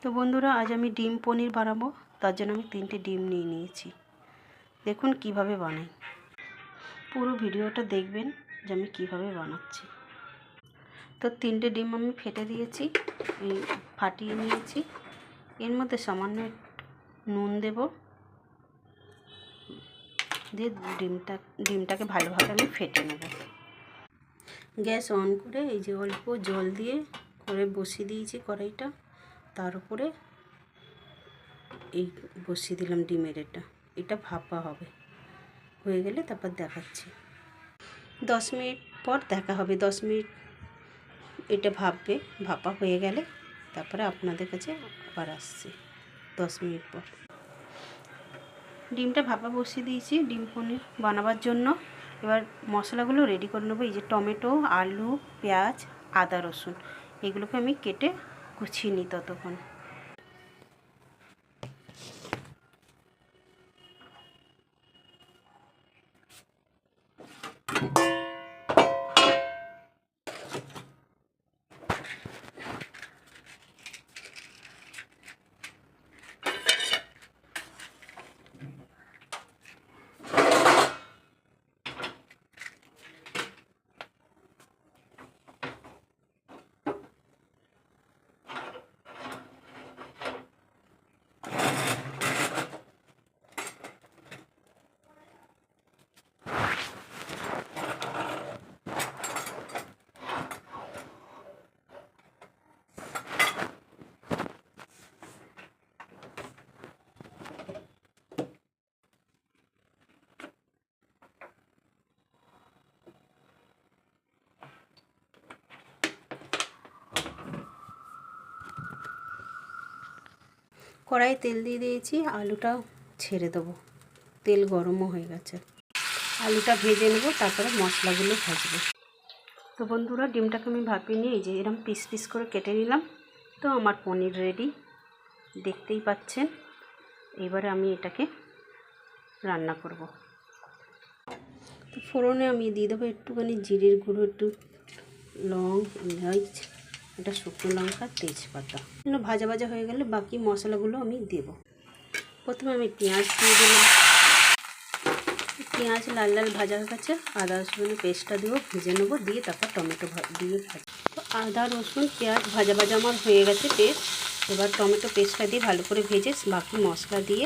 তো বন্ধুরা, আজ আমি ডিম পনির বানাবো। তার জন্য আমি 3টে ডিম নিয়ে নিয়েছি। দেখুন কিভাবে বানাই। পুরো ভিডিওটা দেখবেন যে আমি কিভাবে বানাচ্ছি। তো 3টে ডিম আমি ফেটে দিয়েছি, ফাটিয়ে নিয়েছি। এর মধ্যে সামান্য নুন দেব, দিয়ে ডিমটাকে ভালোভাবে আমি ফেটে নেব। গ্যাস অন করে এই যে অল্প জল দিয়ে করে বসিয়ে দিয়েছি কড়াইটা। তার উপরে এই বসিয়ে দিলাম ডিমের এটা ভাপা হবে। হয়ে গেলে তারপর দেখাচ্ছি। 10 মিনিট পর দেখা হবে। 10 মিনিট এটা ভাপা হয়ে গেলে তারপরে আপনাদের কাছে আবার আসছি 10 মিনিট পর। ডিমটা ভাপা বসিয়ে দিয়েছি ডিম পনির বানাবার জন্য। এবার মশলাগুলো রেডি করে নেবো। এই যে টমেটো, আলু, পেঁয়াজ, আদা, রসুন এগুলোকে আমি কেটে কুচিয়ে নিই ততক্ষণ। কড়াই তেল দিয়ে দিয়েছি, আলুটা ছেড়ে দেবো। তেল গরমও হয়ে গেছে। আলুটা ভেজে নেব, তারপরে মশলাগুলো ভাজবো। তো বন্ধুরা, ডিমটাকে আমি ভাপিয়ে নিয়ে এই যে এরকম পিস পিস করে কেটে নিলাম। তো আমার পনির রেডি, দেখতেই পাচ্ছেন। এবারে আমি এটাকে রান্না করব। তো ফোড়নে আমি দিয়ে দেবো একটুখানি জিরের গুঁড়ো, একটু লং, এলাচ, এটা শুকনো লঙ্কা, তেজপাতা। ভাজা ভাজা হয়ে গেলে বাকি মশলাগুলো আমি দেব। প্রথমে আমি পেঁয়াজ দিয়ে দিলাম। পেঁয়াজ লাল লাল ভাজা হয়ে গেছে। আদা রসুনের পেস্টটা দিয়েও ভেজে নেবো, দিয়ে তারপর টমেটো দিয়ে ভাজি। তো আদা রসুন পেঁয়াজ ভাজা ভাজা আমার হয়ে গেছে পেস্ট। এবার টমেটো পেস্টটা দিয়ে ভালো করে ভেজে বাকি মশলা দিয়ে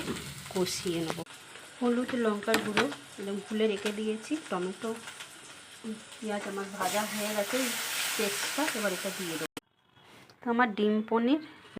কষিয়ে নেব। হলুদ, লঙ্কার গুঁড়ো একদম ভুলে রেখে দিয়েছি। টমেটো পেঁয়াজ আমার ভাজা হয়ে গেছে পেস্টটা, এবার এটা দিয়ে দেবো। তো আমার ডিম পনির